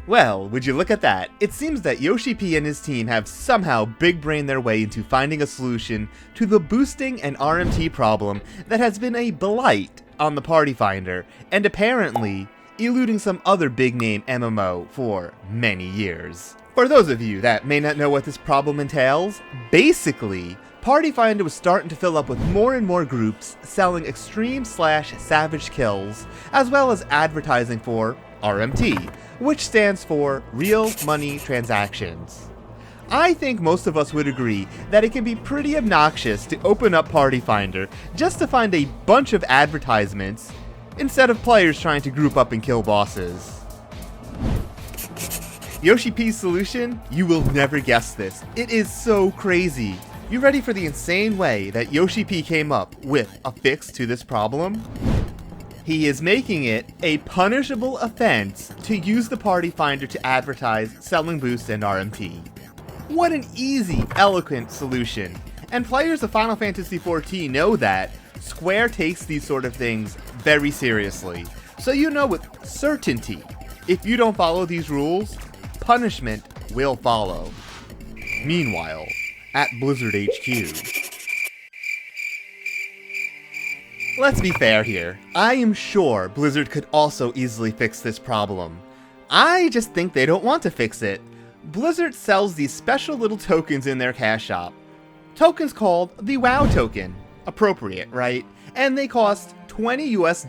Well, would you look at that? It seems that Yoshi P and his team have somehow big-brained their way into finding a solution to the boosting and RMT problem that has been a blight on the Party Finder, and apparently eluding some other big-name MMO for many years. For those of you that may not know what this problem entails, basically, Party Finder was starting to fill up with more and more groups selling extreme/savage kills, as well as advertising for RMT, which stands for Real Money Transactions. I think most of us would agree that it can be pretty obnoxious to open up Party Finder just to find a bunch of advertisements instead of players trying to group up and kill bosses. Yoshi P's solution? You will never guess this. It is so crazy. You ready for the insane way that Yoshi P came up with a fix to this problem? He is making it a punishable offense to use the Party Finder to advertise selling boosts and RMT. What an easy, eloquent solution. And players of Final Fantasy XIV know that Square takes these sort of things very seriously. So you know with certainty, if you don't follow these rules, punishment will follow. Meanwhile, at Blizzard HQ. Let's be fair here. I am sure Blizzard could also easily fix this problem. I just think they don't want to fix it. Blizzard sells these special little tokens in their cash shop. Tokens called the WoW token. Appropriate, right? And they cost $20 US,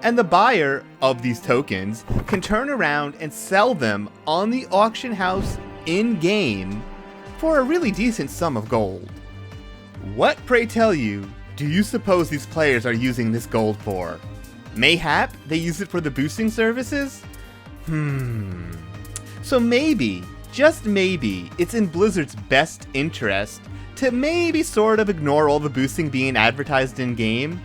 and the buyer of these tokens can turn around and sell them on the auction house in-game for a really decent sum of gold. What, pray tell you, do you suppose these players are using this gold for? Mayhap they use it for the boosting services? So maybe, just maybe, it's in Blizzard's best interest to maybe sort of ignore all the boosting being advertised in-game.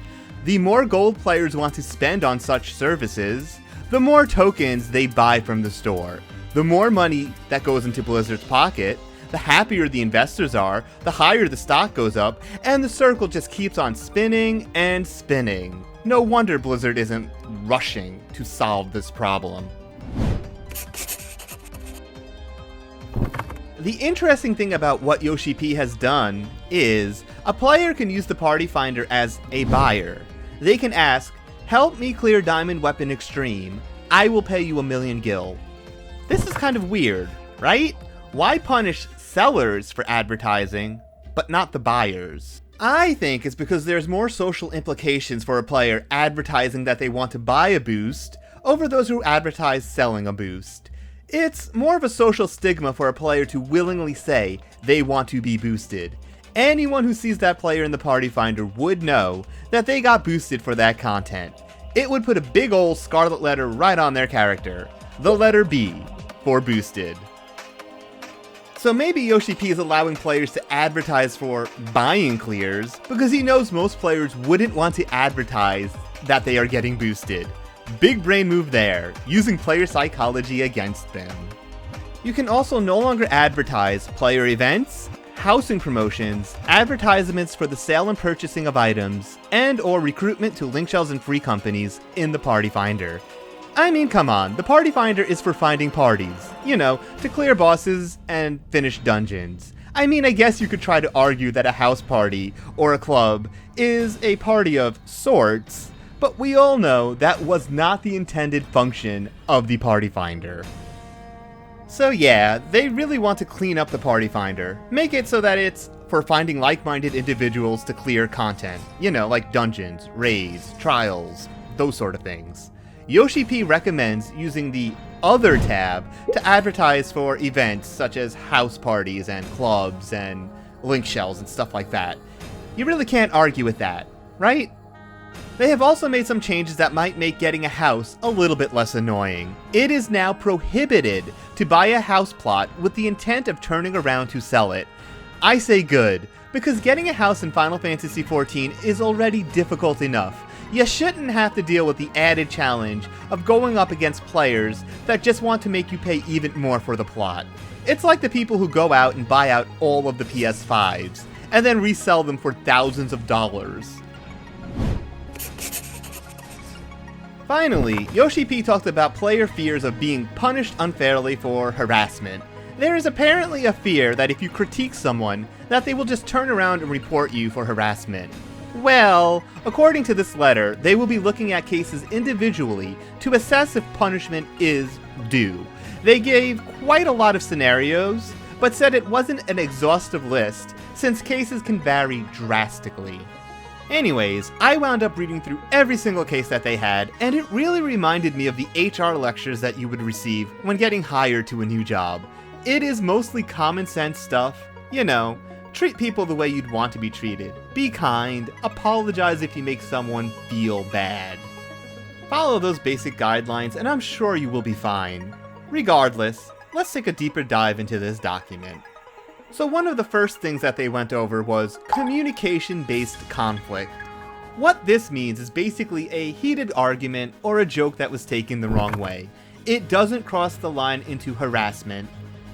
The more gold players want to spend on such services, the more tokens they buy from the store. The more money that goes into Blizzard's pocket, the happier the investors are, the higher the stock goes up, and the circle just keeps on spinning and spinning. No wonder Blizzard isn't rushing to solve this problem. The interesting thing about what Yoshi P has done is, a player can use the Party Finder as a buyer. They can ask, "Help me clear Diamond Weapon Extreme. I will pay you 1,000,000 gil." This is kind of weird, right? Why punish sellers for advertising, but not the buyers? I think it's because there's more social implications for a player advertising that they want to buy a boost over those who advertise selling a boost. It's more of a social stigma for a player to willingly say they want to be boosted. Anyone who sees that player in the Party Finder would know that they got boosted for that content. It would put a big ol' scarlet letter right on their character. The letter B for boosted. So maybe Yoshi P is allowing players to advertise for buying clears because he knows most players wouldn't want to advertise that they are getting boosted. Big brain move there, using player psychology against them. You can also no longer advertise player events, housing promotions, advertisements for the sale and purchasing of items, and or recruitment to link shells and free companies in the Party Finder. I mean, come on, the Party Finder is for finding parties. You know, to clear bosses and finish dungeons. I mean, I guess you could try to argue that a house party or a club is a party of sorts, but we all know that was not the intended function of the Party Finder. So yeah, they really want to clean up the Party Finder. Make it so that it's for finding like-minded individuals to clear content. You know, like dungeons, raids, trials, those sort of things. Yoshi P recommends using the Other tab to advertise for events such as house parties and clubs and link shells and stuff like that. You really can't argue with that, right? They have also made some changes that might make getting a house a little bit less annoying. It is now prohibited to buy a house plot with the intent of turning around to sell it. I say good, because getting a house in Final Fantasy XIV is already difficult enough. You shouldn't have to deal with the added challenge of going up against players that just want to make you pay even more for the plot. It's like the people who go out and buy out all of the PS5s, and then resell them for thousands of dollars. Finally, Yoshi P talked about player fears of being punished unfairly for harassment. There is apparently a fear that if you critique someone, that they will just turn around and report you for harassment. Well, according to this letter, they will be looking at cases individually to assess if punishment is due. They gave quite a lot of scenarios, but said it wasn't an exhaustive list, since cases can vary drastically. Anyways, I wound up reading through every single case that they had, and it really reminded me of the HR lectures that you would receive when getting hired to a new job. It is mostly common sense stuff, you know, treat people the way you'd want to be treated, be kind, apologize if you make someone feel bad. Follow those basic guidelines and I'm sure you will be fine. Regardless, let's take a deeper dive into this document. So one of the first things that they went over was communication-based conflict. What this means is basically a heated argument or a joke that was taken the wrong way. It doesn't cross the line into harassment.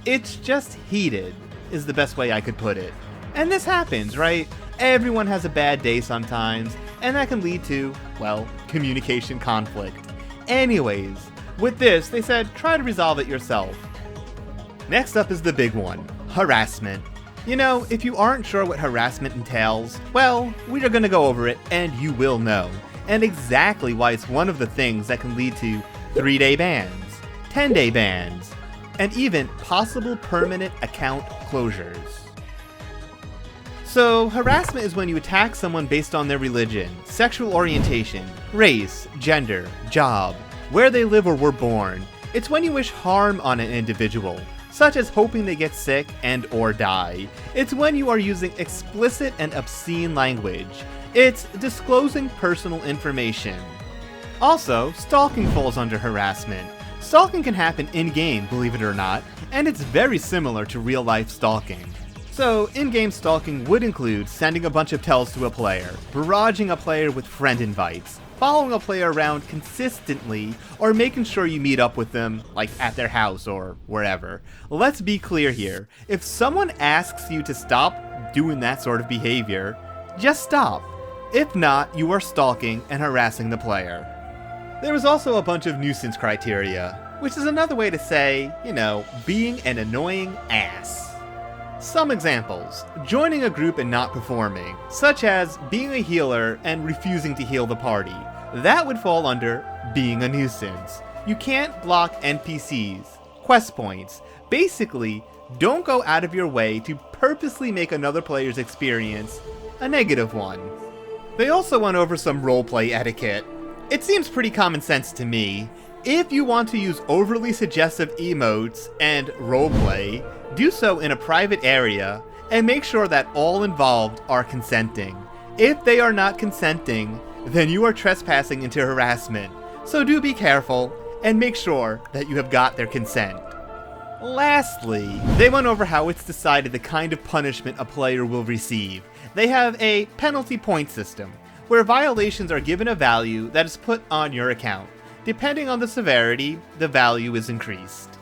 It's just heated, is the best way I could put it. And this happens, right? Everyone has a bad day sometimes, and that can lead to, well, communication conflict. Anyways, with this, they said try to resolve it yourself. Next up is the big one. Harassment. You know, if you aren't sure what harassment entails, well, we are going to go over it and you will know. And exactly why it's one of the things that can lead to 3-day bans, 10-day bans, and even possible permanent account closures. So, harassment is when you attack someone based on their religion, sexual orientation, race, gender, job, where they live or were born. It's when you wish harm on an individual, such as hoping they get sick and or die. It's when you are using explicit and obscene language. It's disclosing personal information. Also, stalking falls under harassment. Stalking can happen in-game, believe it or not, and it's very similar to real-life stalking. So, in-game stalking would include sending a bunch of tells to a player, barraging a player with friend invites, following a player around consistently, or making sure you meet up with them, like at their house or wherever. Let's be clear here. If someone asks you to stop doing that sort of behavior, just stop. If not, you are stalking and harassing the player. There was also a bunch of nuisance criteria, which is another way to say, you know, being an annoying ass. Some examples: joining a group and not performing, such as being a healer and refusing to heal the party. That would fall under being a nuisance. You can't block NPCs, quest points. Basically, don't go out of your way to purposely make another player's experience a negative one. They also went over some roleplay etiquette. It seems pretty common sense to me. If you want to use overly suggestive emotes and roleplay, do so in a private area, and make sure that all involved are consenting. If they are not consenting, then you are trespassing into harassment, so do be careful, and make sure that you have got their consent. Lastly, they went over how it's decided the kind of punishment a player will receive. They have a penalty point system, where violations are given a value that is put on your account. Depending on the severity, the value is increased.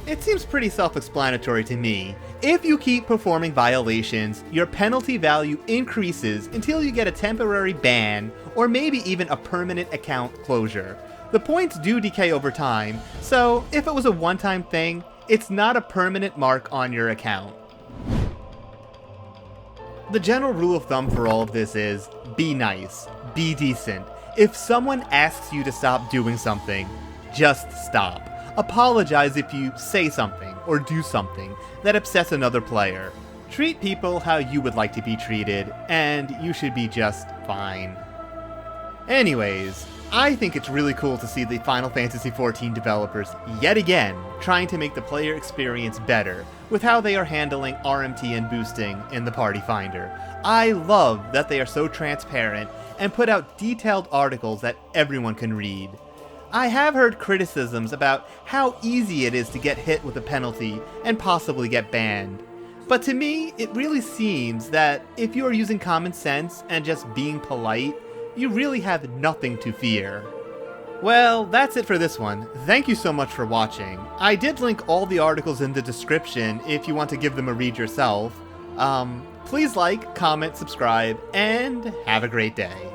It seems pretty self-explanatory to me. If you keep performing violations, your penalty value increases until you get a temporary ban, or maybe even a permanent account closure. The points do decay over time, so if it was a one-time thing, it's not a permanent mark on your account. The general rule of thumb for all of this is, be nice, be decent. If someone asks you to stop doing something, just stop. Apologize if you say something or do something that upsets another player. Treat people how you would like to be treated, and you should be just fine. Anyways, I think it's really cool to see the Final Fantasy XIV developers yet again trying to make the player experience better with how they are handling RMT and boosting in the Party Finder. I love that they are so transparent and put out detailed articles that everyone can read. I have heard criticisms about how easy it is to get hit with a penalty and possibly get banned. But to me, it really seems that if you are using common sense and just being polite, you really have nothing to fear. Well, that's it for this one. Thank you so much for watching. I did link all the articles in the description if you want to give them a read yourself. Please like, comment, subscribe, and have a great day.